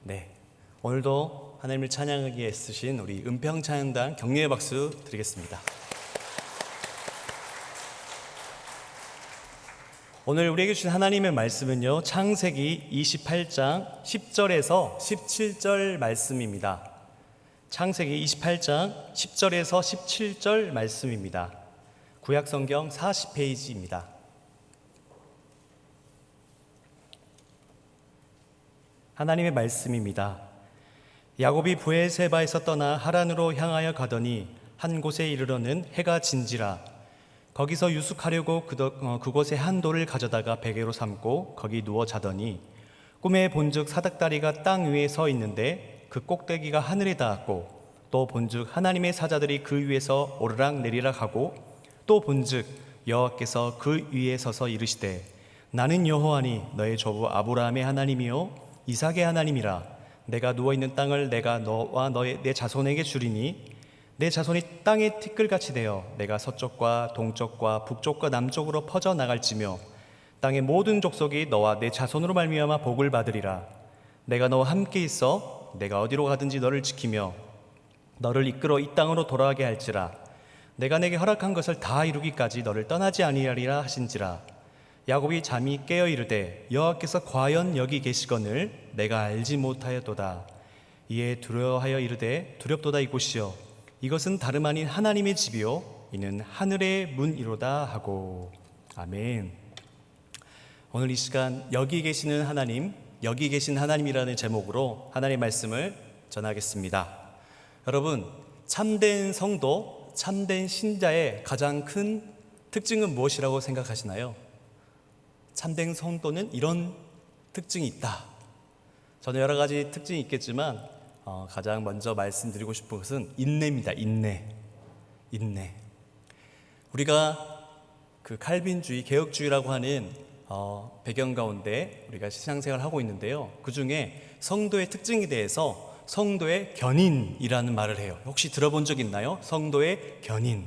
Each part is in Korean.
네, 오늘도 하나님을 찬양하기에 애쓰신 우리 은평찬양단 격려의 박수 드리겠습니다. 오늘 우리에게 주신 하나님의 말씀은요, 창세기 28장 10절에서 17절 말씀입니다. 창세기 28장 10절에서 17절 말씀입니다. 구약성경 40페이지입니다. 하나님의 말씀입니다. 야곱이 브엘세바에서 떠나 하란으로 향하여 가더니 한 곳에 이르러는 해가 진지라. 거기서 유숙하려고 그곳에 한 돌을 가져다가 베개로 삼고 거기 누워 자더니 꿈에 본즉 사닥다리가 땅 위에 서 있는데 그 꼭대기가 하늘에 닿았고, 또 본즉 하나님의 사자들이 그 위에서 오르락 내리락 하고, 또 본즉 여호와께서 그 위에 서서 이르시되 나는 여호와니 너의 조부 아브라함의 하나님이요 이삭의 하나님이라. 내가 누워있는 땅을 내가 너와 내 자손에게 주리니 내 자손이 땅의 티끌같이 되어 내가 서쪽과 동쪽과 북쪽과 남쪽으로 퍼져 나갈지며 땅의 모든 족속이 너와 내 자손으로 말미암아 복을 받으리라. 내가 너와 함께 있어 내가 어디로 가든지 너를 지키며 너를 이끌어 이 땅으로 돌아가게 할지라. 내가 내게 허락한 것을 다 이루기까지 너를 떠나지 아니하리라 하신지라. 야곱이 잠이 깨어 이르되 여호와께서 과연 여기 계시거늘 내가 알지 못하였도다. 이에 두려워하여 이르되 두렵도다 이곳이여 이것은 다름 아닌 하나님의 집이요 이는 하늘의 문이로다 하고. 아멘. 오늘 이 시간 여기 계시는 하나님, 여기 계신 하나님이라는 제목으로 하나님의 말씀을 전하겠습니다. 여러분, 참된 성도, 참된 신자의 가장 큰 특징은 무엇이라고 생각하시나요? 참된 성도는 이런 특징이 있다. 저는 여러 가지 특징이 있겠지만 가장 먼저 말씀드리고 싶은 것은 인내입니다. 인내. 우리가 그 칼빈주의, 개혁주의라고 하는 배경 가운데 우리가 신앙생활을 하고 있는데요, 그 중에 성도의 특징에 대해서 성도의 견인이라는 말을 해요. 혹시 들어본 적 있나요? 성도의 견인.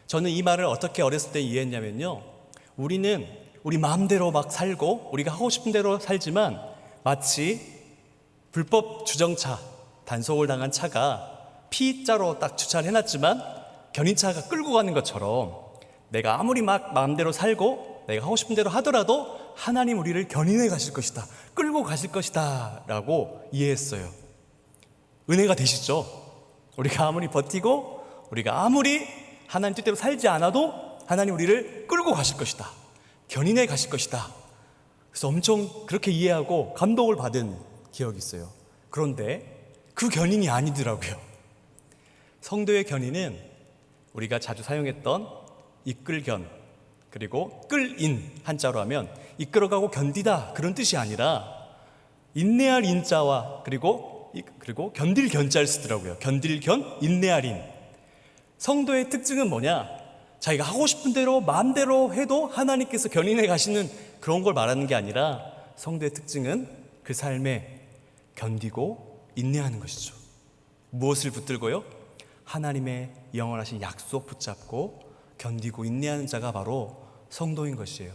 저는 이 말을 어떻게 어렸을 때 이해했냐면요, 우리는 우리 마음대로 막 살고 우리가 하고 싶은 대로 살지만 마치 불법 주정차, 단속을 당한 차가 P자로 딱 주차를 해놨지만 견인차가 끌고 가는 것처럼 내가 아무리 막 마음대로 살고 내가 하고 싶은 대로 하더라도 하나님 우리를 견인해 가실 것이다, 끌고 가실 것이다 라고 이해했어요. 은혜가 되시죠? 우리가 아무리 버티고 우리가 아무리 하나님 뜻대로 살지 않아도 하나님 우리를 끌고 가실 것이다, 견인해 가실 것이다. 그래서 엄청 그렇게 이해하고 감동을 받은 기억이 있어요. 그런데 그 견인이 아니더라고요. 성도의 견인은 우리가 자주 사용했던 이끌견, 그리고 끌인, 한자로 하면 이끌어가고 견디다, 그런 뜻이 아니라 인내할 인자와 그리고 견딜 견자를 쓰더라고요. 견딜 견, 인내할 인. 성도의 특징은 뭐냐? 자기가 하고 싶은 대로 마음대로 해도 하나님께서 견인해 가시는 그런 걸 말하는 게 아니라, 성도의 특징은 그 삶에 견디고 인내하는 것이죠. 무엇을 붙들고요? 하나님의 영원하신 약속 붙잡고 견디고 인내하는 자가 바로 성도인 것이에요.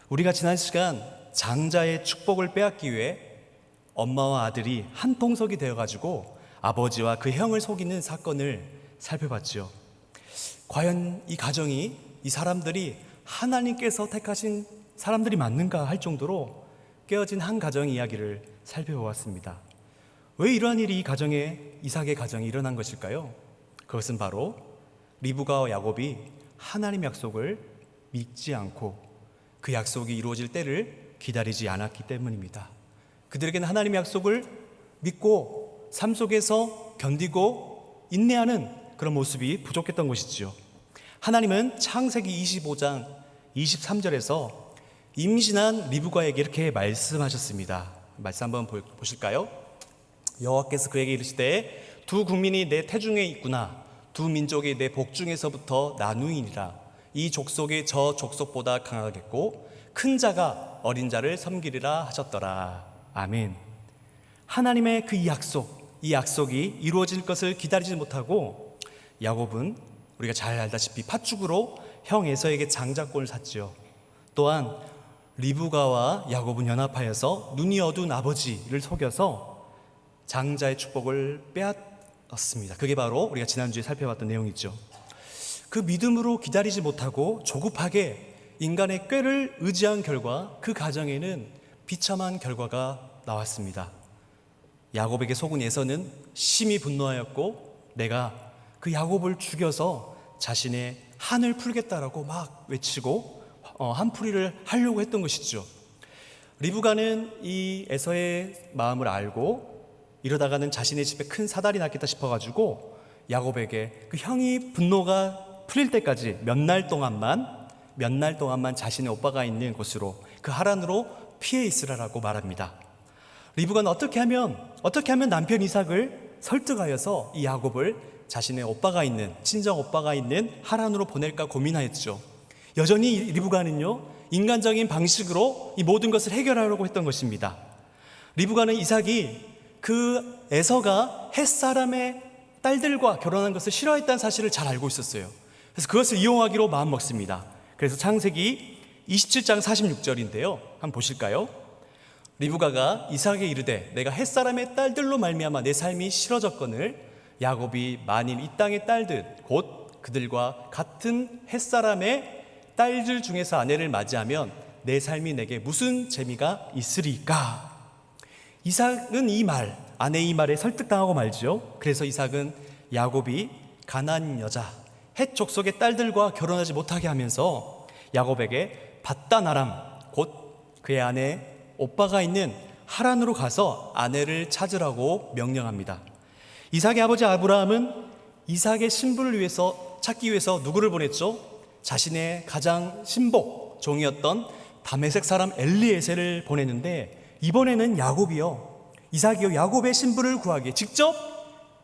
우리가 지난 시간 장자의 축복을 빼앗기 위해 엄마와 아들이 한 통속이 되어가지고 아버지와 그 형을 속이는 사건을 살펴봤죠. 과연 이 가정이, 이 사람들이 하나님께서 택하신 사람들이 맞는가 할 정도로 깨어진 한 가정 이야기를 살펴보았습니다. 왜 이러한 일이 이 가정에, 이삭의 가정에 일어난 것일까요? 그것은 바로 리브가와 야곱이 하나님 약속을 믿지 않고 그 약속이 이루어질 때를 기다리지 않았기 때문입니다. 그들에게는 하나님의 약속을 믿고 삶 속에서 견디고 인내하는 그런 모습이 부족했던 것이지요. 하나님은 창세기 25장 23절에서 임신한 리브가에게 이렇게 말씀하셨습니다. 말씀 한번 보실까요? 여호와께서 그에게 이르시되 두 국민이 내 태중에 있구나. 두 민족이 내 복중에서부터 나누이니라. 이 족속이 저 족속보다 강하겠고 큰 자가 어린 자를 섬기리라 하셨더라. 아멘. 하나님의 그 약속, 이 약속이 이루어질 것을 기다리지 못하고 야곱은 우리가 잘 알다시피 팥죽으로 형 에서에게 장자권을 샀지요. 또한 리브가와 야곱은 연합하여서 눈이 어두운 아버지를 속여서 장자의 축복을 빼앗았습니다. 그게 바로 우리가 지난주에 살펴봤던 내용이죠. 그 믿음으로 기다리지 못하고 조급하게 인간의 꾀를 의지한 결과 그 가정에는 비참한 결과가 나왔습니다. 야곱에게 속은 에서는 심히 분노하였고 내가 그 야곱을 죽여서 자신의 한을 풀겠다라고 막 외치고 한풀이를 하려고 했던 것이죠. 리브가는 이 에서의 마음을 알고 이러다가는 자신의 집에 큰 사달이 났겠다 싶어가지고 야곱에게 그 형이 분노가 풀릴 때까지 몇 날 동안만 자신의 오빠가 있는 곳으로 그 하란으로 피해 있으라라고 말합니다. 리브가는 어떻게 하면 남편 이삭을 설득하여서 이 야곱을 자신의 오빠가 있는 친정 오빠가 있는 하란으로 보낼까 고민하였죠. 여전히 리브가는요 인간적인 방식으로 이 모든 것을 해결하려고 했던 것입니다. 리브가는 이삭이 그 에서가 햇사람의 딸들과 결혼한 것을 싫어했다는 사실을 잘 알고 있었어요. 그래서 그것을 이용하기로 마음먹습니다. 그래서 창세기 27장 46절인데요 한번 보실까요? 리브가가 이삭에게 이르되 내가 햇사람의 딸들로 말미암아 내 삶이 싫어졌거늘 야곱이 만일 이 땅의 딸들 곧 그들과 같은 햇사람의 딸들 중에서 아내를 맞이하면 내 삶이 내게 무슨 재미가 있으리까? 이삭은 아내의 이 말에 설득당하고 말지요. 그래서 이삭은 야곱이 가나안 여자 헷 족속의 딸들과 결혼하지 못하게 하면서 야곱에게 밧단 아람 곧 그의 아내 오빠가 있는 하란으로 가서 아내를 찾으라고 명령합니다. 이삭의 아버지 아브라함은 이삭의 신부를 찾기 위해서 누구를 보냈죠? 자신의 가장 신복 종이었던 다메섹 사람 엘리에셀을 보냈는데 이번에는 이삭이요 야곱의 신부를 구하기에 직접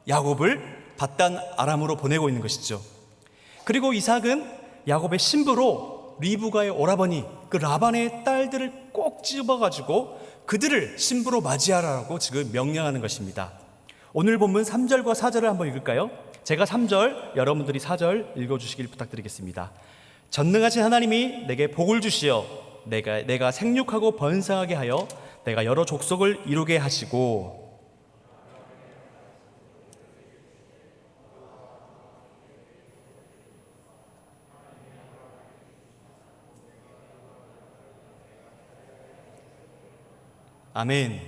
야곱을 밧단 아람으로 보내고 있는 것이죠. 그리고 이삭은 야곱의 신부로 리브가의 오라버니 그 라반의 딸들을 꼭 집어가지고 그들을 신부로 맞이하라고 지금 명령하는 것입니다. 오늘 본문 3절과 4절을 한번 읽을까요? 제가 3절, 여러분들이 4절 읽어주시길 부탁드리겠습니다. 전능하신 하나님이 내게 복을 주시어 내가 생육하고 번성하게 하여 내가 여러 족속을 이루게 하시고 아멘.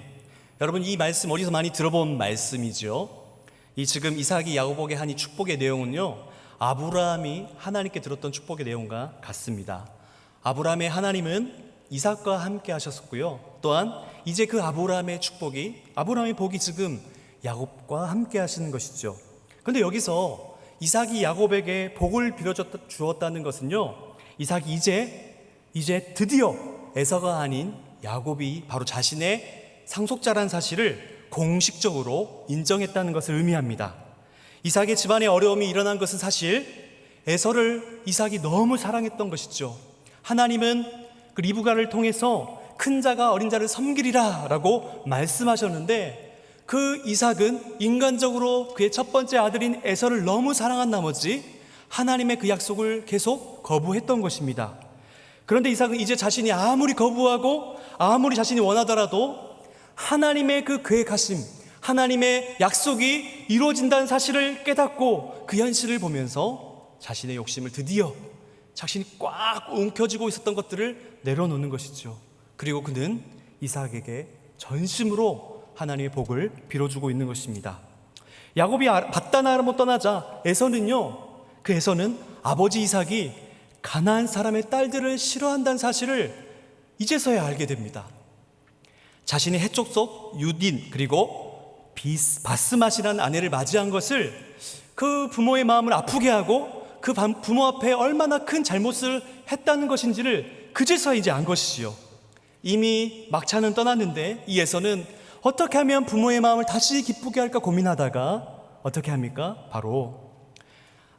여러분 이 말씀 어디서 많이 들어본 말씀이죠. 이 지금 이삭이 야곱에게 한 이 축복의 내용은요 아브라함이 하나님께 들었던 축복의 내용과 같습니다. 아브라함의 하나님은 이삭과 함께 하셨었고요. 또한 이제 그 아브라함의 복이 지금 야곱과 함께 하시는 것이죠. 그런데 여기서 이삭이 야곱에게 복을 빌어주었다는 것은요 이삭이 이제 드디어 에서가 아닌 야곱이 바로 자신의 상속자라는 사실을 공식적으로 인정했다는 것을 의미합니다. 이삭의 집안에 어려움이 일어난 것은 사실 에서를 이삭이 너무 사랑했던 것이죠. 하나님은 그 리브가를 통해서 큰 자가 어린 자를 섬기리라 라고 말씀하셨는데 그 이삭은 인간적으로 그의 첫 번째 아들인 에서를 너무 사랑한 나머지 하나님의 그 약속을 계속 거부했던 것입니다. 그런데 이삭은 이제 자신이 아무리 거부하고 아무리 자신이 원하더라도 하나님의 그 계획하심, 하나님의 약속이 이루어진다는 사실을 깨닫고 그 현실을 보면서 자신의 욕심을 드디어 자신이 꽉 움켜쥐고 있었던 것들을 내려놓는 것이죠. 그리고 그는 이삭에게 전심으로 하나님의 복을 빌어주고 있는 것입니다. 야곱이 밧단 아람으로 떠나자 에서는 아버지 이삭이 가나안 사람의 딸들을 싫어한다는 사실을 이제서야 알게 됩니다. 자신의 해족속 유딘 그리고 바스맛이라는 아내를 맞이한 것을 그 부모의 마음을 아프게 하고 그 부모 앞에 얼마나 큰 잘못을 했다는 것인지를 그제서야 이제 안 것이지요. 이미 막차는 떠났는데 이 에서는 어떻게 하면 부모의 마음을 다시 기쁘게 할까 고민하다가 어떻게 합니까? 바로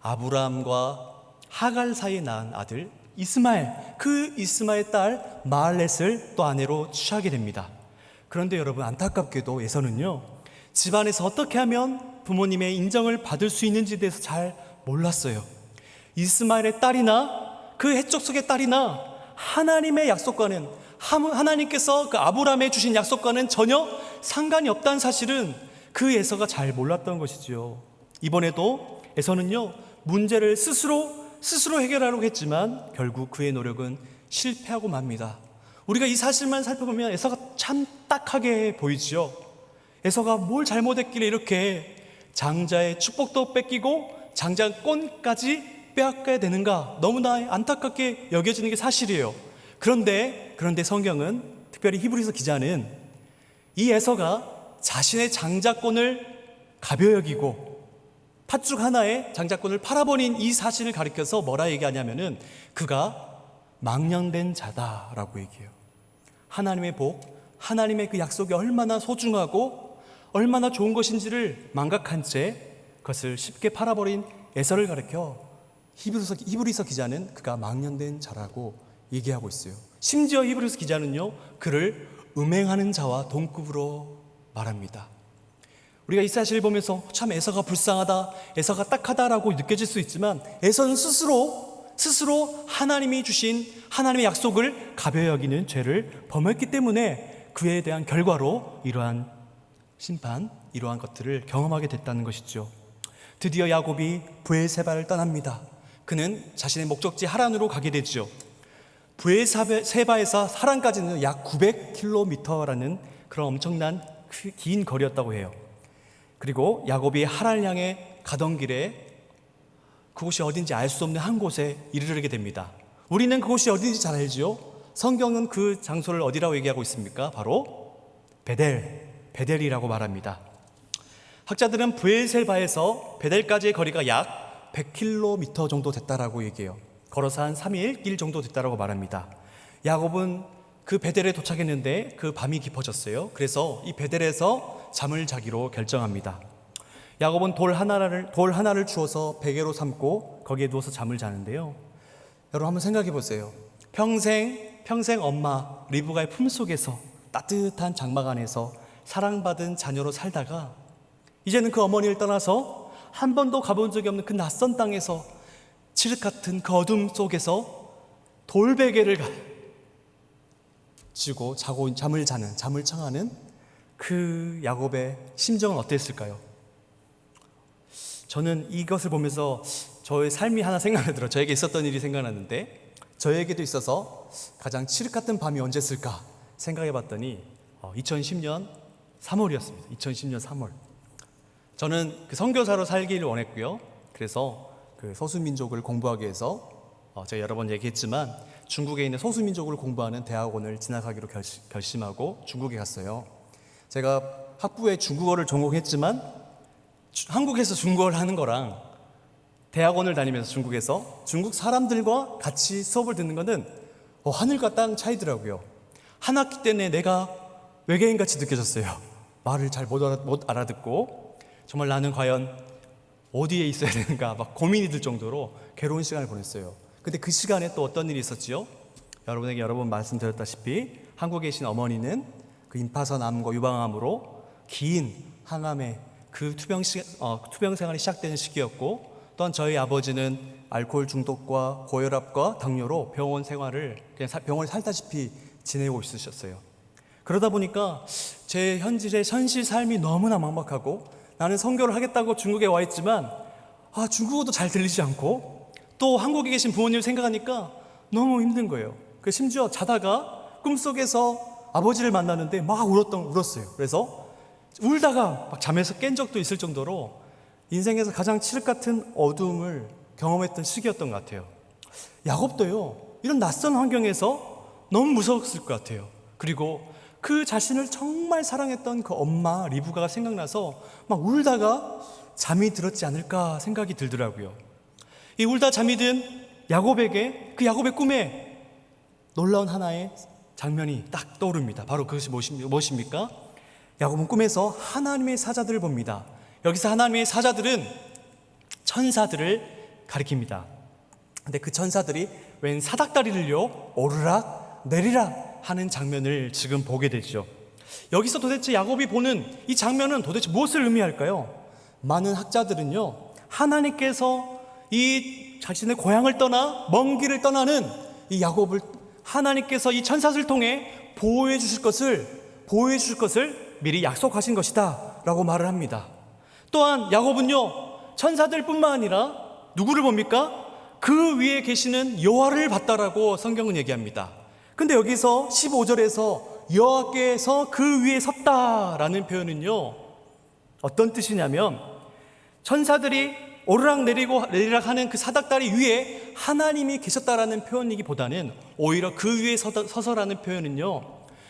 아브라함과 하갈 사이에 낳은 아들 이스마엘, 그 이스마엘 딸 마할렛을 또 아내로 취하게 됩니다. 그런데 여러분 안타깝게도 에서는요 집안에서 어떻게 하면 부모님의 인정을 받을 수 있는지에 대해서 잘 몰랐어요. 이스마엘의 딸이나 그 해족속의 딸이나 하나님의 약속과는 하나님께서 그 아브라함에 주신 약속과는 전혀 상관이 없다는 사실은 그 에서가 잘 몰랐던 것이지요. 이번에도 에서는요, 문제를 스스로 해결하려고 했지만 결국 그의 노력은 실패하고 맙니다. 우리가 이 사실만 살펴보면 에서가 참 딱하게 보이지요. 에서가 뭘 잘못했길래 이렇게 장자의 축복도 뺏기고 장자권까지 빼앗겨야 되는가, 너무나 안타깝게 여겨지는 게 사실이에요. 그런데 성경은, 특별히 히브리서 기자는 이 에서가 자신의 장자권을 가벼이 여기고 팥죽 하나에 장자권을 팔아버린 이 사실을 가리켜서 뭐라 얘기하냐면은 그가 망령된 자다라고 얘기해요. 하나님의 복, 하나님의 그 약속이 얼마나 소중하고 얼마나 좋은 것인지를 망각한 채 그것을 쉽게 팔아버린 에서를 가리켜 히브리서 기자는 그가 망령된 자라고 얘기하고 있어요. 심지어 히브리서 기자는요, 그를 음행하는 자와 동급으로 말합니다. 우리가 이 사실을 보면서 참 에서가 불쌍하다, 에서가 딱하다라고 느껴질 수 있지만 에서는 스스로 하나님이 주신 하나님의 약속을 가벼이 여기는 죄를 범했기 때문에 그에 대한 결과로 이러한 심판, 이러한 것들을 경험하게 됐다는 것이죠. 드디어 야곱이 브엘세바를 떠납니다. 그는 자신의 목적지 하란으로 가게 되죠. 브엘세바에서 하란까지는 약 900km라는 그런 엄청난 긴 거리였다고 해요. 그리고 야곱이 하란을 향해 가던 길에 그곳이 어딘지 알 수 없는 한 곳에 이르게 됩니다. 우리는 그곳이 어딘지 잘 알지요. 성경은 그 장소를 어디라고 얘기하고 있습니까? 바로 베델이라고 말합니다. 학자들은 브엘세바에서 베델까지의 거리가 약 100km 정도 됐다라고 얘기해요. 걸어서 한 3일 길 정도 됐다라고 말합니다. 야곱은 그 베델에 도착했는데 그 밤이 깊어졌어요. 그래서 이 베델에서 잠을 자기로 결정합니다. 야곱은 돌 하나를 주워서 베개로 삼고 거기에 누워서 잠을 자는데요. 여러분 한번 생각해 보세요. 평생 엄마 리브가의 품속에서 따뜻한 장막 안에서 사랑받은 자녀로 살다가 이제는 그 어머니를 떠나서 한 번도 가본 적이 없는 그 낯선 땅에서 칠흑 같은 그 어둠 속에서 돌베개를 쥐고 잠을 청하는 그 야곱의 심정은 어땠을까요? 저는 이것을 보면서 저의 삶이 하나 생각나더라고요. 저에게 있었던 일이 생각났는데 저에게도 있어서 가장 칠흑 같은 밤이 언제였을까 생각해 봤더니 2010년 3월이었습니다. 2010년 3월. 저는 그 선교사로 살기를 원했고요. 그래서 그 소수민족을 공부하기 위해서 제가 여러 번 얘기했지만 중국에 있는 소수민족을 공부하는 대학원을 진학하기로 결심하고 중국에 갔어요. 제가 학부에 중국어를 전공했지만 한국에서 중국어를 하는 거랑 대학원을 다니면서 중국에서 중국 사람들과 같이 수업을 듣는 거는 하늘과 땅 차이더라고요. 한 학기 때문에 내가 외계인같이 느껴졌어요. 말을 잘 못 알아듣고 정말 나는 과연 어디에 있어야 되는가 막 고민이 들 정도로 괴로운 시간을 보냈어요. 근데 그 시간에 또 어떤 일이 있었지요? 여러분에게 여러 번 말씀드렸다시피 한국에 계신 어머니는 그 임파선 암과 유방암으로 긴 항암에 그 투병 생활이 시작되는 시기였고, 또한 저희 아버지는 알코올 중독과 고혈압과 당뇨로 병원 생활을 그냥 병원에 살다시피 지내고 있으셨어요. 그러다 보니까 제 현실의 삶이 너무나 막막하고 나는 선교를 하겠다고 중국에 와 있지만 중국어도 잘 들리지 않고 또 한국에 계신 부모님을 생각하니까 너무 힘든 거예요. 심지어 자다가 꿈속에서 아버지를 만났는데 막 울었어요. 그래서 울다가 막 잠에서 깬 적도 있을 정도로 인생에서 가장 칠흑 같은 어두움을 경험했던 시기였던 것 같아요. 야곱도요, 이런 낯선 환경에서 너무 무서웠을 것 같아요. 그리고 그 자신을 정말 사랑했던 그 엄마 리브가가 생각나서 막 울다가 잠이 들었지 않을까 생각이 들더라고요. 이 울다 잠이 든 야곱에게 그 야곱의 꿈에 놀라운 하나의 장면이 딱 떠오릅니다. 바로 그것이 무엇입니까? 야곱은 꿈에서 하나님의 사자들을 봅니다. 여기서 하나님의 사자들은 천사들을 가리킵니다. 근데 그 천사들이 웬 사닥다리를요 오르락 내리락 하는 장면을 지금 보게 되죠. 여기서 도대체 야곱이 보는 이 장면은 도대체 무엇을 의미할까요? 많은 학자들은요, 하나님께서 이 자신의 고향을 떠나 먼 길을 떠나는 이 야곱을 하나님께서 이 천사를 통해 보호해 주실 것을 미리 약속하신 것이다 라고 말을 합니다. 또한 야곱은요, 천사들뿐만 아니라 누구를 봅니까? 그 위에 계시는 여호와를 봤다라고 성경은 얘기합니다. 근데 여기서 15절에서 여호와께서 그 위에 섰다라는 표현은요, 어떤 뜻이냐면 천사들이 오르락내리락 하는 그 사닥다리 위에 하나님이 계셨다라는 표현이기보다는 오히려 그 위에 서서라는 표현은요,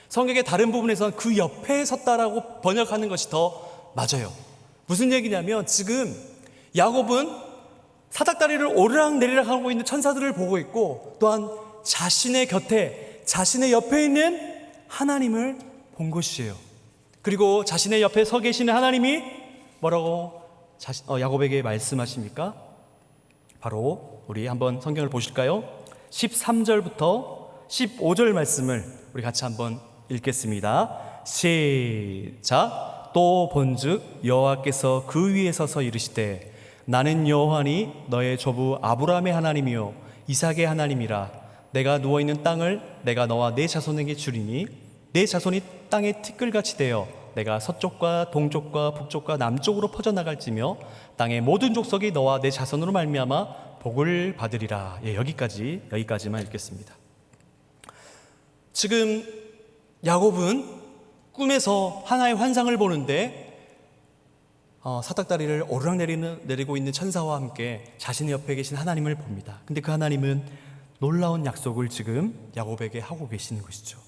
성경의 다른 부분에서는 그 옆에 섰다라고 번역하는 것이 더 맞아요. 무슨 얘기냐면 지금 야곱은 사닥다리를 오르락내리락 하고 있는 천사들을 보고 있고, 또한 자신의 곁에, 자신의 옆에 있는 하나님을 본 것이에요. 그리고 자신의 옆에 서 계시는 하나님이 뭐라고 야곱에게 말씀하십니까? 바로 우리 한번 성경을 보실까요? 13절부터 15절 말씀을 우리 같이 한번 읽겠습니다. 시작. 또 본즉 여호와께서 그 위에 서서 이르시되 나는 여호와니 너의 조부 아브라함의 하나님이요 이삭의 하나님이라. 내가 누워있는 땅을 내가 너와 네 자손에게 주리니 네 자손이 땅의 티끌같이 되어 내가 서쪽과 동쪽과 북쪽과 남쪽으로 퍼져나갈지며 땅의 모든 족속이 너와 네 자손으로 말미암아 복을 받으리라. 여기까지만 읽겠습니다. 지금 야곱은 꿈에서 하나의 환상을 보는데 사닥다리를 오르락내리고 있는 천사와 함께 자신의 옆에 계신 하나님을 봅니다. 근데 그 하나님은 놀라운 약속을 지금 야곱에게 하고 계시는 것이죠.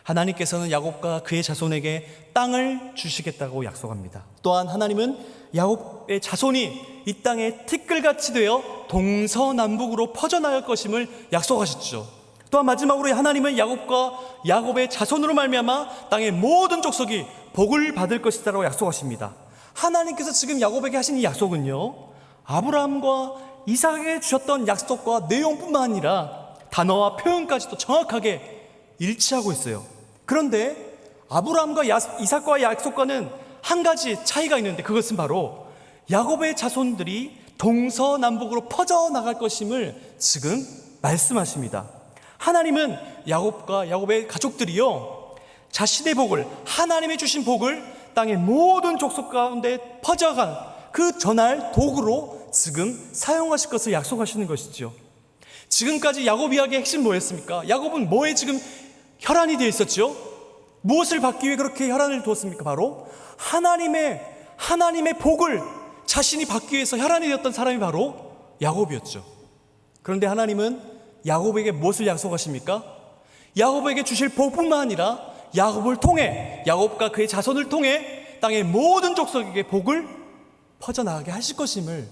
하나님께서는 야곱과 그의 자손에게 땅을 주시겠다고 약속합니다. 또한 하나님은 야곱의 자손이 이 땅에 티끌같이 되어 동서남북으로 퍼져나갈 것임을 약속하셨죠. 또한 마지막으로 하나님은 야곱과 야곱의 자손으로 말미암아 땅의 모든 족속이 복을 받을 것이다라고 약속하십니다. 하나님께서 지금 야곱에게 하신 이 약속은요, 아브라함과 이삭에게 주셨던 약속과 내용뿐만 아니라 단어와 표현까지도 정확하게 일치하고 있어요. 그런데 아브라함과 이삭과의 약속과는 한 가지 차이가 있는데, 그것은 바로 야곱의 자손들이 동서남북으로 퍼져나갈 것임을 지금 말씀하십니다. 하나님은 야곱과 야곱의 가족들이요, 자신의 복을, 하나님이 주신 복을 땅의 모든 족속 가운데 퍼져간 그 전할 도구로 지금 사용하실 것을 약속하시는 것이죠. 지금까지 야곱 이야기의 핵심 뭐였습니까? 야곱은 뭐에 지금 혈안이 되어 있었죠? 무엇을 받기 위해 그렇게 혈안을 두었습니까? 바로 하나님의 복을 자신이 받기 위해서 혈안이 되었던 사람이 바로 야곱이었죠. 그런데 하나님은 야곱에게 무엇을 약속하십니까? 야곱에게 주실 복뿐만 아니라 야곱을 통해, 야곱과 그의 자손을 통해 땅의 모든 족속에게 복을 퍼져나가게 하실 것임을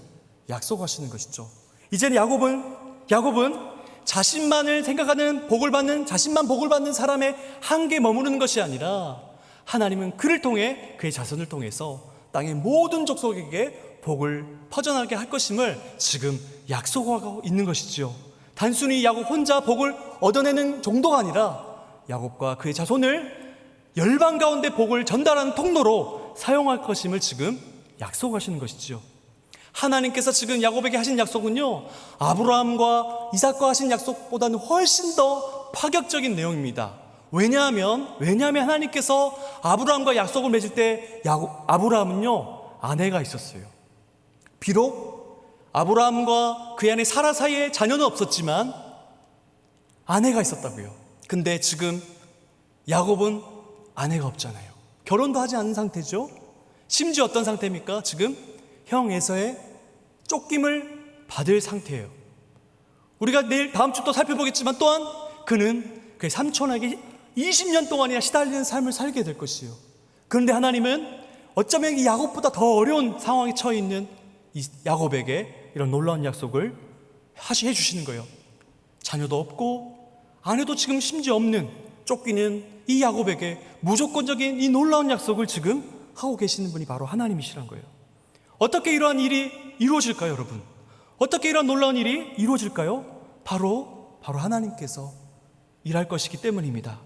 약속하시는 것이죠. 이제는 야곱은 자신만을 생각하는 자신만 복을 받는 사람의 한계에 머무르는 것이 아니라 하나님은 그를 통해, 그의 자손을 통해서 땅의 모든 족속에게 복을 퍼져나가게 할 것임을 지금 약속하고 있는 것이죠. 단순히 야곱 혼자 복을 얻어내는 정도가 아니라 야곱과 그의 자손을 열방 가운데 복을 전달하는 통로로 사용할 것임을 지금 약속하시는 것이죠. 하나님께서 지금 야곱에게 하신 약속은요, 아브라함과 이삭과 하신 약속보다는 훨씬 더 파격적인 내용입니다. 왜냐하면 하나님께서 아브라함과 약속을 맺을 때 아브라함은요, 아내가 있었어요. 비록 아브라함과 그의 아내 사라 사이에 자녀는 없었지만 아내가 있었다고요. 근데 지금 야곱은 아내가 없잖아요. 결혼도 하지 않은 상태죠. 심지어 어떤 상태입니까? 지금 형 에서의 쫓김을 받을 상태예요. 우리가 다음 주 또 살펴보겠지만, 또한 그는 그의 삼촌에게 20년 동안이나 시달리는 삶을 살게 될 것이에요. 그런데 하나님은 어쩌면 이 야곱보다 더 어려운 상황에 처해 있는 이 야곱에게 이런 놀라운 약속을 해주시는 거예요. 자녀도 없고 아내도 지금 심지어 없는, 쫓기는 이 야곱에게 무조건적인 이 놀라운 약속을 지금 하고 계시는 분이 바로 하나님이시란 거예요. 어떻게 이러한 일이 이루어질까요, 여러분? 어떻게 이러한 놀라운 일이 이루어질까요? 바로 하나님께서 일할 것이기 때문입니다.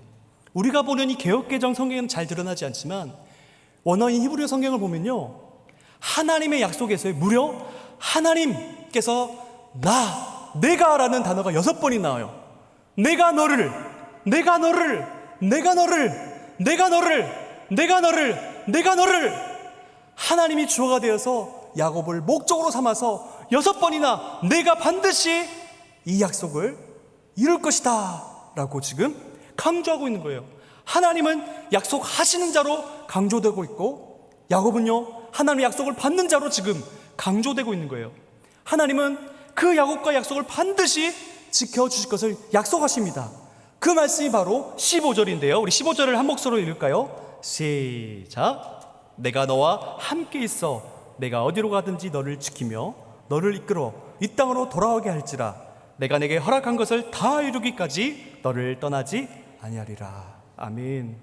우리가 보는 이 개역개정 성경에는 잘 드러나지 않지만 원어인 히브리어 성경을 보면요, 하나님의 약속에서 무려 하나님께서 내가라는 단어가 6번이 나와요. 내가 너를 내가 너를, 내가 너를, 내가 너를, 내가 너를, 내가 너를. 하나님이 주어가 되어서 야곱을 목적으로 삼아서 6번이나 내가 반드시 이 약속을 이룰 것이다 라고 지금 강조하고 있는 거예요. 하나님은 약속하시는 자로 강조되고 있고, 야곱은요 하나님의 약속을 받는 자로 지금 강조되고 있는 거예요. 하나님은 그 야곱과 약속을 반드시 지켜주실 것을 약속하십니다. 그 말씀이 바로 15절인데요 우리 15절을 한 목소리로 읽을까요? 시작. 내가 너와 함께 있어 내가 어디로 가든지 너를 지키며 너를 이끌어 이 땅으로 돌아오게 할지라. 내가 내게 허락한 것을 다 이루기까지 너를 떠나지 아니하리라. 아멘.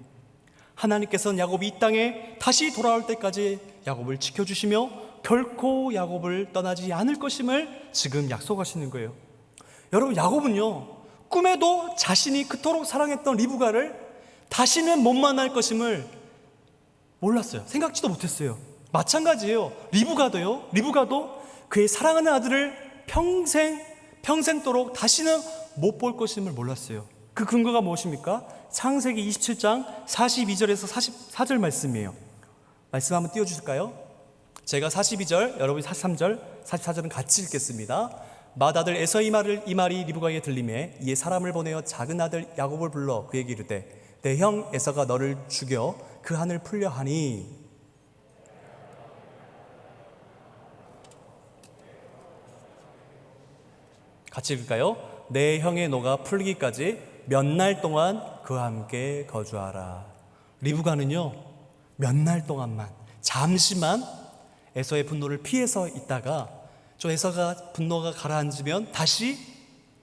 하나님께서는 야곱이 이 땅에 다시 돌아올 때까지 야곱을 지켜주시며 결코 야곱을 떠나지 않을 것임을 지금 약속하시는 거예요. 여러분, 야곱은요 꿈에도 자신이 그토록 사랑했던 리브가를 다시는 못 만날 것임을 몰랐어요. 생각지도 못했어요. 마찬가지예요. 리브가도 그의 사랑하는 아들을 평생도록 다시는 못 볼 것임을 몰랐어요. 그 근거가 무엇입니까? 창세기 27장 42절에서 44절 말씀이에요. 말씀 한번 띄워주실까요? 제가 42절, 여러분이 43절, 44절은 같이 읽겠습니다. 맏아들 에서의 이 말이 리브가에게 들리매 이에 사람을 보내어 작은 아들 야곱을 불러 그에게 이르되 내 형 에서가 너를 죽여 그 한을 풀려 하니. 같이 읽을까요? 내 형의 노가 풀리기까지 몇 날 동안 그와 함께 거주하라. 리브가는요 몇 날 동안만, 잠시만 에서의 분노를 피해서 있다가 저 에서가 분노가 가라앉으면 다시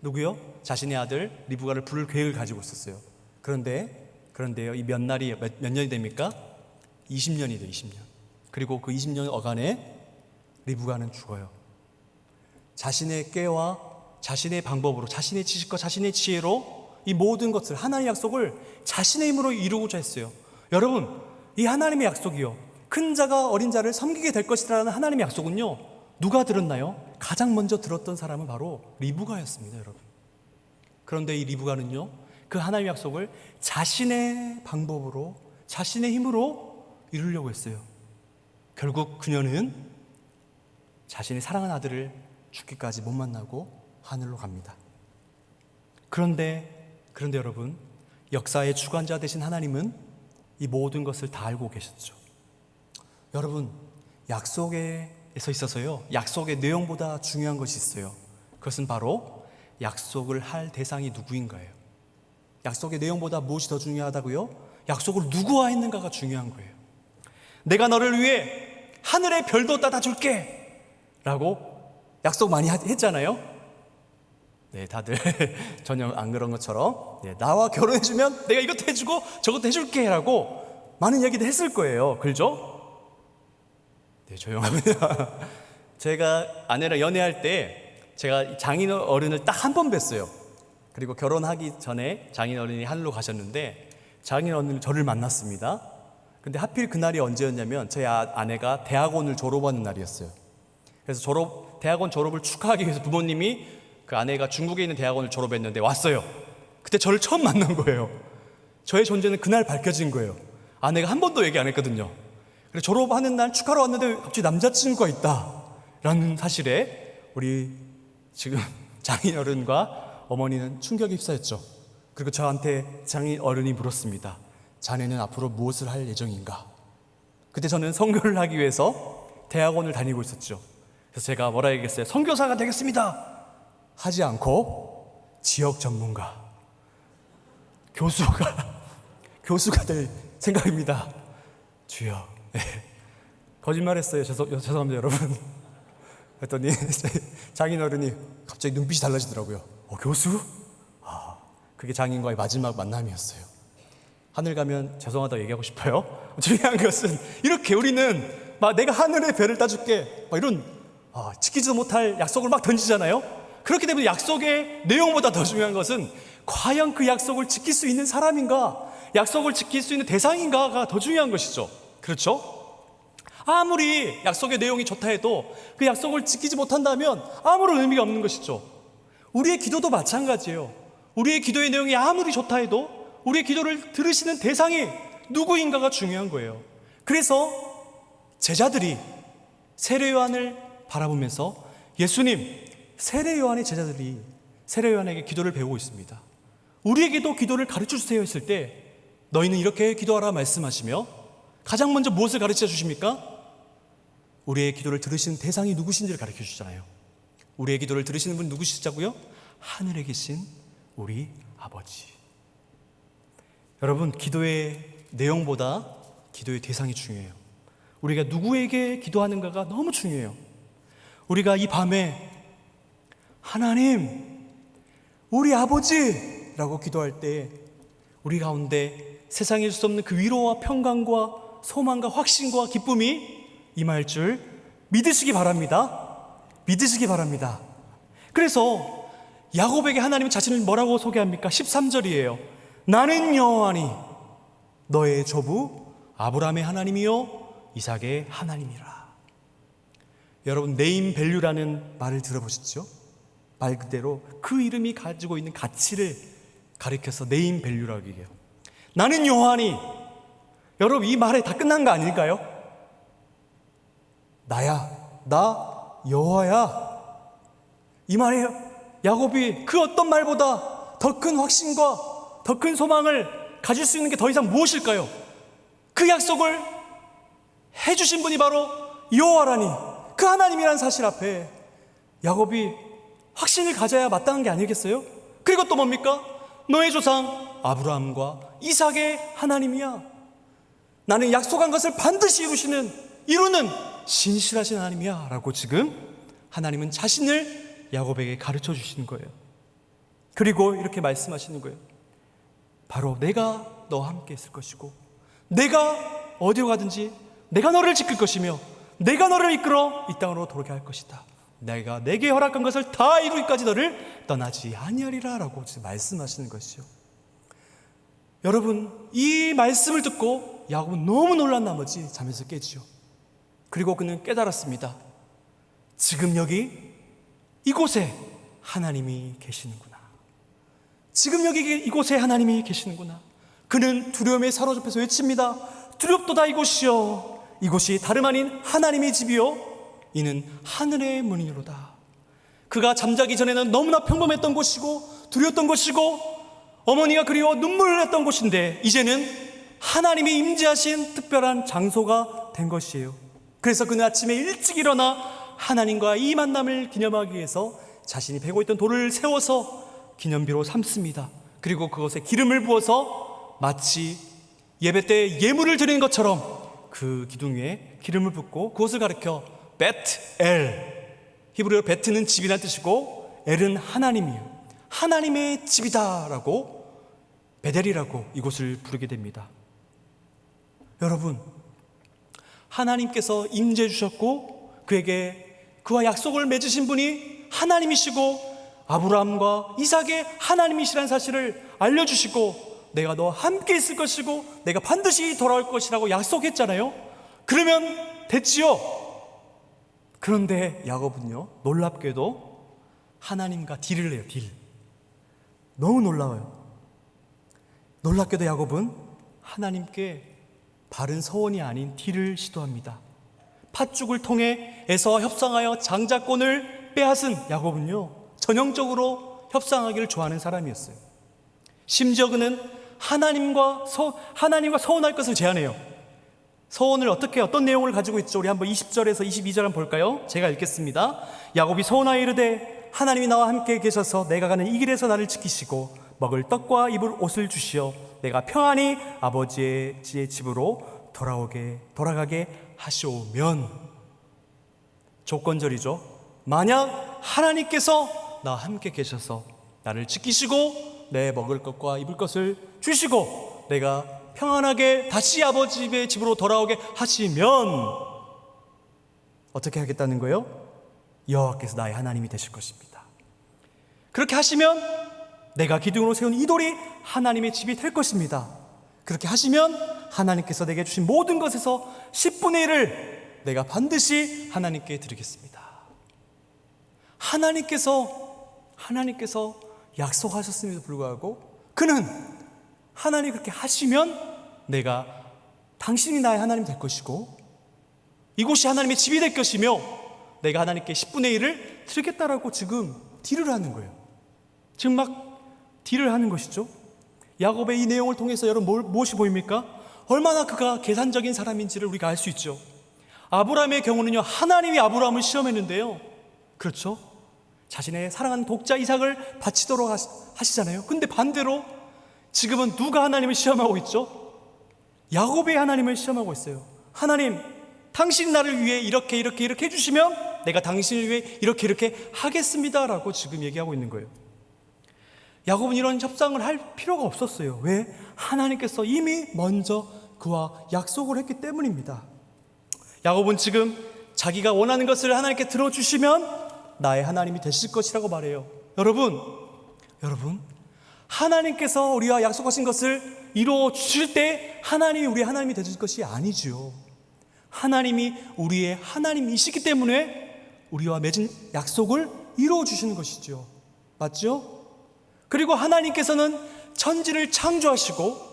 누구요? 자신의 아들 리브가를 부를 계획을 가지고 있었어요. 그런데요 이 몇 날이 몇 년이 됩니까? 20년이 돼요. 20년. 그리고 그 20년 어간에 리브가는 죽어요. 자신의 깨와 자신의 방법으로, 자신의 지식과 자신의 지혜로 이 모든 것을, 하나님의 약속을 자신의 힘으로 이루고자 했어요. 여러분, 이 하나님의 약속이요 큰 자가 어린 자를 섬기게 될 것이라는 하나님의 약속은요 누가 들었나요? 가장 먼저 들었던 사람은 바로 리브가였습니다. 여러분, 그런데 이 리브가는요 그 하나님의 약속을 자신의 방법으로, 자신의 힘으로 이루려고 했어요. 결국 그녀는 자신의 사랑하는 아들을 죽기까지 못 만나고 하늘로 갑니다. 그런데 여러분, 역사의 주관자 되신 하나님은 이 모든 것을 다 알고 계셨죠. 여러분, 약속에서 있어서요 약속의 내용보다 중요한 것이 있어요. 그것은 바로 약속을 할 대상이 누구인가예요. 약속의 내용보다 무엇이 더 중요하다고요? 약속을 누구와 했는가가 중요한 거예요. 내가 너를 위해 하늘의 별도 따다 줄게 라고 약속 많이 했잖아요. 네, 다들 전혀 안 그런 것처럼 나와 결혼해주면 내가 이것도 해주고 저것도 해줄게 라고 많은 얘기도 했을 거예요. 그렇죠? 네, 조용합니다. 제가 아내랑 연애할 때 제가 장인 어른을 딱 한 번 뵀어요. 그리고 결혼하기 전에 장인 어른이 하늘로 가셨는데 장인 어른이 저를 만났습니다. 근데 하필 그날이 언제였냐면 제 아내가 대학원을 졸업하는 날이었어요. 그래서 대학원 졸업을 축하하기 위해서 부모님이 그 아내가 중국에 있는 대학원을 졸업했는데 왔어요. 그때 저를 처음 만난 거예요. 저의 존재는 그날 밝혀진 거예요. 아내가 한 번도 얘기 안 했거든요. 그래서 졸업하는 날 축하러 왔는데 갑자기 남자친구가 있다라는 사실에 우리 지금 장인 어른과 어머니는 충격에 휩싸였죠. 그리고 저한테 장인 어른이 물었습니다. 자네는 앞으로 무엇을 할 예정인가? 그때 저는 선교를 하기 위해서 대학원을 다니고 있었죠. 그래서 제가 뭐라 얘기했어요? 선교사가 되겠습니다 하지 않고 지역 전문가, 교수가 될 생각입니다. 주여. 네. 거짓말했어요. 죄송합니다 여러분. 그랬더니 장인어른이 갑자기 눈빛이 달라지더라고요. 교수? 그게 장인과의 마지막 만남이었어요. 하늘 가면 죄송하다고 얘기하고 싶어요. 중요한 것은 이렇게 우리는 막 내가 하늘의 별을 따줄게 막 이런 지키지도 못할 약속을 막 던지잖아요. 그렇기 때문에 약속의 내용보다 더 중요한 것은 과연 그 약속을 지킬 수 있는 사람인가, 약속을 지킬 수 있는 대상인가가 더 중요한 것이죠. 그렇죠? 아무리 약속의 내용이 좋다 해도 그 약속을 지키지 못한다면 아무런 의미가 없는 것이죠. 우리의 기도도 마찬가지예요. 우리의 기도의 내용이 아무리 좋다 해도 우리의 기도를 들으시는 대상이 누구인가가 중요한 거예요. 그래서 제자들이 세례 요한을 바라보면서 예수님, 세례 요한의 제자들이 세례 요한에게 기도를 배우고 있습니다. 우리에게도 기도를 가르쳐 주세요 했을 때 너희는 이렇게 기도하라 말씀하시며 가장 먼저 무엇을 가르쳐 주십니까? 우리의 기도를 들으시는 대상이 누구신지를 가르쳐 주시잖아요. 우리의 기도를 들으시는 분 누구시자고요? 하늘에 계신 우리 아버지. 여러분, 기도의 내용보다 기도의 대상이 중요해요. 우리가 누구에게 기도하는가가 너무 중요해요. 우리가 이 밤에 하나님, 우리 아버지라고 기도할 때 우리 가운데 세상에 줄 수 없는 그 위로와 평강과 소망과 확신과 기쁨이 임할 줄 믿으시기 바랍니다. 믿으시기 바랍니다. 그래서 야곱에게 하나님은 자신을 뭐라고 소개합니까? 13절이에요. 나는 여호와니 너의 조부 아브라함의 하나님이요 이삭의 하나님이라. 여러분, 네임 밸류라는 말을 들어보셨죠? 말 그대로 그 이름이 가지고 있는 가치를 가리켜서 네임 밸류라고 얘기해요. 나는 여호와니. 여러분, 이 말에 다 끝난 거 아닐까요? 나야, 나 여호와야. 이 말이에요. 야곱이 그 어떤 말보다 더 큰 확신과 더 큰 소망을 가질 수 있는 게 더 이상 무엇일까요? 그 약속을 해주신 분이 바로 여호와라니, 그 하나님이라는 사실 앞에 야곱이 확신을 가져야 마땅한 게 아니겠어요? 그리고 또 뭡니까? 너의 조상 아브라함과 이삭의 하나님이야. 나는 약속한 것을 반드시 이루는 신실하신 하나님이야 라고 지금 하나님은 자신을 야곱에게 가르쳐 주시는 거예요. 그리고 이렇게 말씀하시는 거예요. 바로 내가 너와 함께 있을 것이고 내가 어디로 가든지 내가 너를 지킬 것이며 내가 너를 이끌어 이 땅으로 돌아오게 할 것이다. 내가 내게 허락한 것을 다 이루기까지 너를 떠나지 아니하리라 라고 지금 말씀하시는 것이죠. 여러분, 이 말씀을 듣고 야곱은 너무 놀란 나머지 잠에서 깨지요. 그리고 그는 깨달았습니다. 지금 여기 이곳에 하나님이 계시는구나. 지금 여기 이곳에 하나님이 계시는구나. 그는 두려움에 사로잡혀서 외칩니다. 두렵도다 이곳이여. 이곳이 다름 아닌 하나님의 집이요 이는 하늘의 문이로다. 그가 잠자기 전에는 너무나 평범했던 곳이고 두려웠던 곳이고 어머니가 그리워 눈물을 흘렸던 곳인데 이제는 하나님이 임재하신 특별한 장소가 된 것이에요. 그래서 그는 아침에 일찍 일어나 하나님과 이 만남을 기념하기 위해서 자신이 베고 있던 돌을 세워서 기념비로 삼습니다. 그리고 그것에 기름을 부어서 마치 예배 때 예물을 드리는 것처럼 그 기둥 위에 기름을 붓고 그것을 가리켜 베트엘, 히브리어로 베트는 집이라는 뜻이고 엘은 하나님이에요. 하나님의 집이다 라고 베델이라고 이곳을 부르게 됩니다. 여러분, 하나님께서 임재해 주셨고 그와 약속을 맺으신 분이 하나님이시고 아브라함과 이삭의 하나님이시라는 사실을 알려주시고 내가 너와 함께 있을 것이고 내가 반드시 돌아올 것이라고 약속했잖아요. 그러면 됐지요. 그런데 야곱은요, 놀랍게도 하나님과 딜을 해요. 딜. 너무 놀라워요. 놀랍게도 야곱은 하나님께 바른 서원이 아닌 딜을 시도합니다. 팥죽을 통해 에서와 협상하여 장자권을 빼앗은 야곱은요, 전형적으로 협상하기를 좋아하는 사람이었어요. 심지어 그는 하나님과 서원할 것을 제안해요. 서원을 어떤 내용을 가지고 있죠? 우리 한번 20절에서 22절 한번 볼까요? 제가 읽겠습니다. 야곱이 서원하여 이르되 하나님이 나와 함께 계셔서 내가 가는 이 길에서 나를 지키시고 먹을 떡과 입을 옷을 주시어 내가 평안히 아버지의 집으로 돌아가게 하시오면. 조건절이죠. 만약 하나님께서 나와 함께 계셔서 나를 지키시고 내 먹을 것과 입을 것을 주시고 내가 평안하게 다시 아버지의 집으로 돌아오게 하시면 어떻게 하겠다는 거예요? 여호와께서 나의 하나님이 되실 것입니다. 그렇게 하시면 내가 기둥으로 세운 이 돌이 하나님의 집이 될 것입니다. 그렇게 하시면 하나님께서 내게 주신 모든 것에서 10분의 1을 내가 반드시 하나님께 드리겠습니다. 하나님께서 약속하셨음에도 불구하고 그는 하나님이 그렇게 하시면 내가 당신이 나의 하나님 될 것이고 이곳이 하나님의 집이 될 것이며 내가 하나님께 10분의 1을 드리겠다라고 지금 딜을 하는 거예요. 지금 막 딜을 하는 것이죠. 야곱의 이 내용을 통해서 여러분 무엇이 보입니까? 얼마나 그가 계산적인 사람인지를 우리가 알 수 있죠. 아브라함의 경우는요, 하나님이 아브라함을 시험했는데요, 그렇죠? 자신의 사랑하는 독자 이삭을 바치도록 하시잖아요. 근데 반대로 지금은 누가 하나님을 시험하고 있죠? 야곱의 하나님을 시험하고 있어요. 하나님, 당신이 나를 위해 이렇게 해주시면 내가 당신을 위해 이렇게 하겠습니다라고 지금 얘기하고 있는 거예요. 야곱은 이런 협상을 할 필요가 없었어요. 왜? 하나님께서 이미 먼저 그와 약속을 했기 때문입니다. 야곱은 지금 자기가 원하는 것을 하나님께 들어주시면 나의 하나님이 되실 것이라고 말해요. 여러분, 하나님께서 우리와 약속하신 것을 이루어 주실 때 하나님이 우리의 하나님이 되실 것이 아니지요. 하나님이 우리의 하나님이시기 때문에 우리와 맺은 약속을 이루어 주시는 것이죠. 맞죠? 그리고 하나님께서는 천지를 창조하시고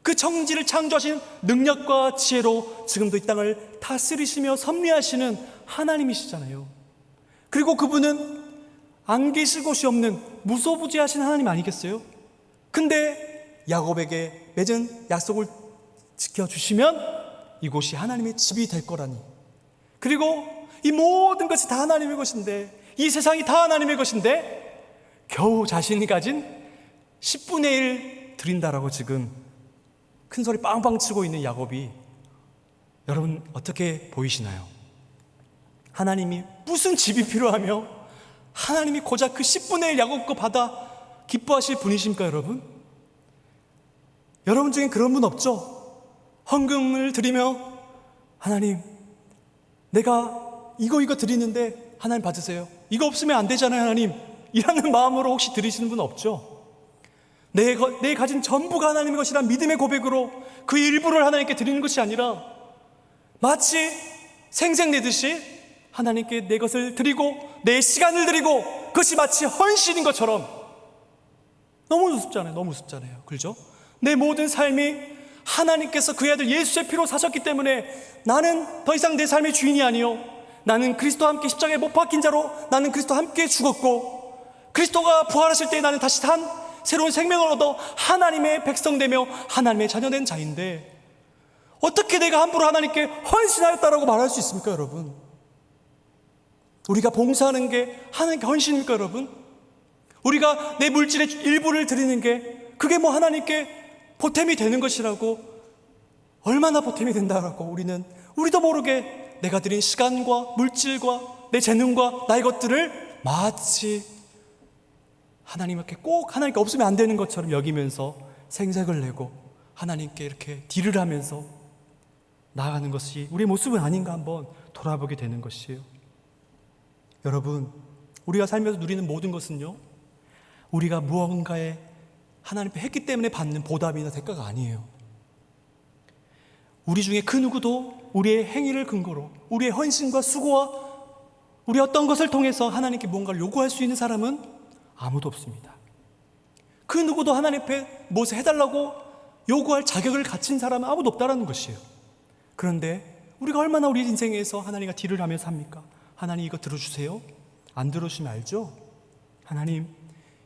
그 천지를 창조하신 능력과 지혜로 지금도 이 땅을 다스리시며 섭리하시는 하나님이시잖아요. 그리고 그분은 안 계실 곳이 없는 무소부지하신 하나님 아니겠어요? 근데 야곱에게 맺은 약속을 지켜주시면 이곳이 하나님의 집이 될 거라니, 그리고 이 모든 것이 다 하나님의 것인데, 이 세상이 다 하나님의 것인데 겨우 자신이 가진 10분의 1 드린다라고 지금 큰 소리 빵빵 치고 있는 야곱이, 여러분 어떻게 보이시나요? 하나님이 무슨 집이 필요하며 하나님이 고작 그 10분의 1 야곱 거 받아 기뻐하실 분이십니까? 여러분 중에 그런 분 없죠? 헌금을 드리며 하나님, 내가 이거 드리는데 하나님 받으세요. 이거 없으면 안 되잖아요 하나님, 이라는 마음으로 혹시 드리시는 분 없죠? 내 가진 전부가 하나님의 것이란 믿음의 고백으로 그 일부를 하나님께 드리는 것이 아니라 마치 생색내듯이 하나님께 내 것을 드리고 내 시간을 드리고 그것이 마치 헌신인 것처럼, 너무 우습잖아요. 그렇죠? 내 모든 삶이 하나님께서 그의 아들 예수의 피로 사셨기 때문에 나는 더 이상 내 삶의 주인이 아니요, 나는 그리스도와 함께 십자가에 못 박힌 자로 나는 그리스도와 함께 죽었고 그리스도가 부활하실 때 나는 다시 산 새로운 생명을 얻어 하나님의 백성 되며 하나님의 자녀된 자인데 어떻게 내가 함부로 하나님께 헌신하였다라고 말할 수 있습니까? 여러분, 우리가 봉사하는 게 하나님께 헌신입니까? 여러분, 우리가 내 물질의 일부를 드리는 게 그게 뭐 하나님께 보탬이 되는 것이라고, 얼마나 보탬이 된다라고 우리도 모르게 내가 드린 시간과 물질과 내 재능과 나의 것들을 마치 하나님께 꼭 하나님께 없으면 안 되는 것처럼 여기면서 생색을 내고 하나님께 이렇게 딜을 하면서 나아가는 것이 우리의 모습은 아닌가 한번 돌아보게 되는 것이에요. 여러분, 우리가 살면서 누리는 모든 것은요, 우리가 무언가에 하나님 앞에 했기 때문에 받는 보답이나 대가가 아니에요. 우리 중에 그 누구도 우리의 행위를 근거로, 우리의 헌신과 수고와 우리 어떤 것을 통해서 하나님께 무언가를 요구할 수 있는 사람은 아무도 없습니다. 그 누구도 하나님 앞에 무엇을 해달라고 요구할 자격을 갖춘 사람은 아무도 없다라는 것이에요. 그런데 우리가 얼마나 우리 인생에서 하나님과 딜을 하면서 합니까? 하나님 이거 들어주세요. 안 들어주시면 알죠? 하나님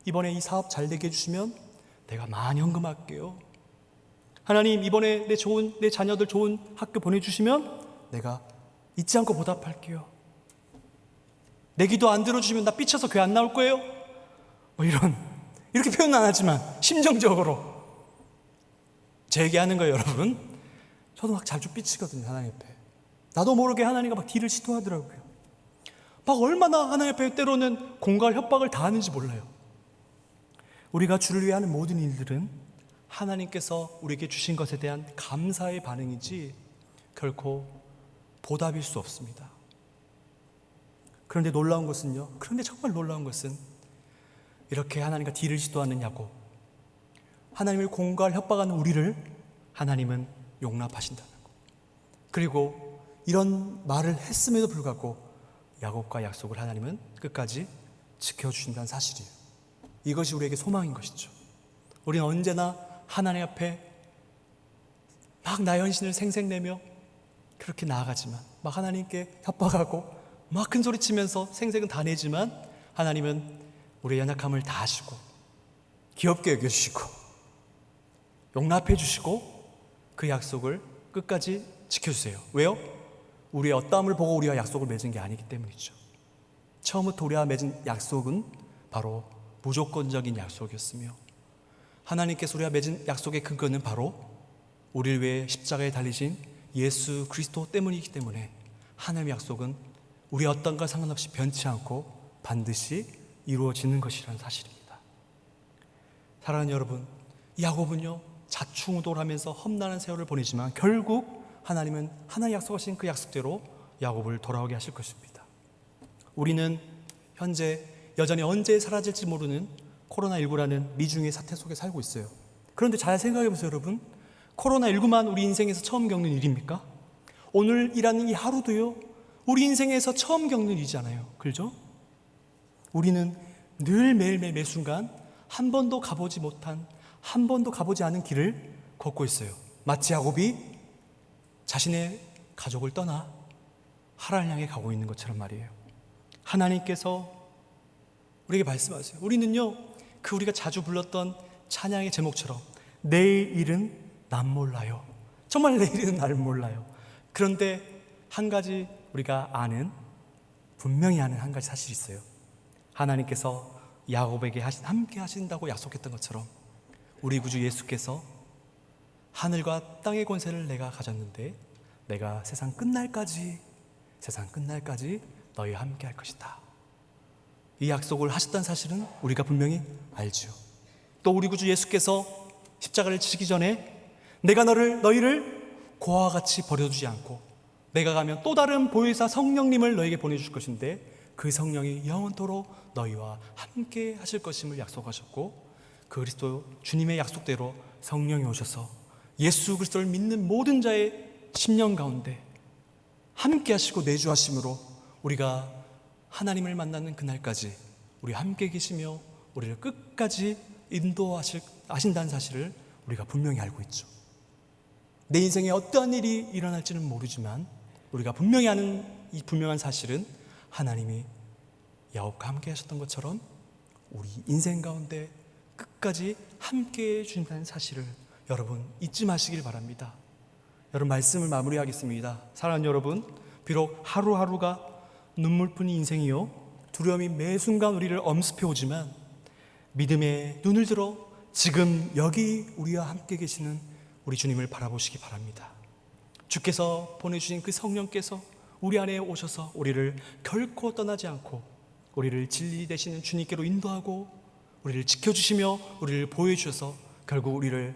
이번에 이 사업 잘 되게 해주시면 내가 많이 헌금할게요. 하나님 이번에 내 자녀들 좋은 학교 보내주시면 내가 잊지 않고 보답할게요. 내 기도 안 들어주시면 나 삐쳐서 교회 안 나올 거예요. 뭐 이렇게 표현은 안 하지만 심정적으로 제 얘기하는 거예요. 여러분, 저도 막 자주 삐치거든요. 하나님 앞에 나도 모르게 하나님과 막 딜을 시도하더라고요. 막 얼마나 하나님 앞에 때로는 공갈 협박을 다 하는지 몰라요. 우리가 주를 위해 하는 모든 일들은 하나님께서 우리에게 주신 것에 대한 감사의 반응이지 결코 보답일 수 없습니다. 그런데 정말 놀라운 것은 이렇게 하나님과 딜을 시도하는 야곱, 하나님을 공갈 협박하는 우리를 하나님은 용납하신다는 것, 그리고 이런 말을 했음에도 불구하고 야곱과 약속을 하나님은 끝까지 지켜주신다는 사실이에요. 이것이 우리에게 소망인 것이죠. 우리는 언제나 하나님 앞에 막 나의 헌신을 생색내며 그렇게 나아가지만 막 하나님께 협박하고 막 큰 소리 치면서 생색은 다 내지만 하나님은 우리의 연약함을 다 아시고 귀엽게 여겨주시고 용납해 주시고 그 약속을 끝까지 지켜주세요. 왜요? 우리의 어떠함을 보고 우리와 약속을 맺은 게 아니기 때문이죠. 처음부터 우리와 맺은 약속은 바로 무조건적인 약속이었으며 하나님께서 우리와 맺은 약속의 근거는 바로 우리를 위해 십자가에 달리신 예수 그리스도 때문이기 때문에 하나님의 약속은 우리의 어떤 것 상관없이 변치 않고 반드시 이루어지는 것이라는 사실입니다. 사랑하는 여러분, 야곱은요 자충우돌하면서 험난한 세월을 보내지만 결국 하나님은 하나님 약속하신 그 약속대로 야곱을 돌아오게 하실 것입니다. 우리는 현재 여전히 언제 사라질지 모르는 코로나19라는 미중의 사태 속에 살고 있어요. 그런데 잘 생각해 보세요, 여러분. 코로나19만 우리 인생에서 처음 겪는 일입니까? 오늘 일하는 이 하루도요 우리 인생에서 처음 겪는 일이잖아요. 그렇죠? 우리는 늘 매일매일 매 순간 한 번도 가보지 못한, 한 번도 가보지 않은 길을 걷고 있어요. 마치 야곱이 자신의 가족을 떠나 하란을 향해 가고 있는 것처럼 말이에요. 하나님께서 우리에게 말씀하세요. 우리는요 그 우리가 자주 불렀던 찬양의 제목처럼 내일은 난 몰라요. 정말 내일은 날 몰라요. 그런데 한 가지 우리가 아는, 분명히 아는 한 가지 사실이 있어요. 하나님께서 야곱에게 함께 하신다고 약속했던 것처럼 우리 구주 예수께서 하늘과 땅의 권세를 내가 가졌는데 내가 세상 끝날까지 너희와 함께 할 것이다. 이 약속을 하셨다는 사실은 우리가 분명히 알죠. 또 우리 구주 예수께서 십자가를 지기 전에 내가 너희를 고아와 같이 버려두지 않고 내가 가면 또 다른 보혜사 성령님을 너에게 보내줄 것인데 그 성령이 영원토록 너희와 함께 하실 것임을 약속하셨고 그 그리스도 주님의 약속대로 성령이 오셔서 예수 그리스도를 믿는 모든 자의 심령 가운데 함께 하시고 내주하심으로 우리가 하나님을 만나는 그날까지 우리 함께 계시며 우리를 끝까지 인도하신다는 사실을 우리가 분명히 알고 있죠. 내 인생에 어떠한 일이 일어날지는 모르지만 우리가 분명히 아는 이 분명한 사실은 하나님이 야곱과 함께 하셨던 것처럼 우리 인생 가운데 끝까지 함께 해주신다는 사실을 여러분 잊지 마시길 바랍니다. 여러분 말씀을 마무리하겠습니다. 사랑하는 여러분, 비록 하루하루가 눈물뿐인 인생이요 두려움이 매 순간 우리를 엄습해 오지만 믿음의 눈을 들어 지금 여기 우리와 함께 계시는 우리 주님을 바라보시기 바랍니다. 주께서 보내주신 그 성령께서 우리 안에 오셔서 우리를 결코 떠나지 않고 우리를 진리 되시는 주님께로 인도하고 우리를 지켜주시며 우리를 보여주셔서 결국 우리를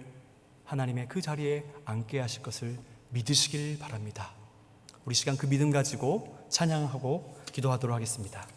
하나님의 그 자리에 앉게 하실 것을 믿으시길 바랍니다. 우리 시간 그 믿음 가지고 찬양하고 기도하도록 하겠습니다.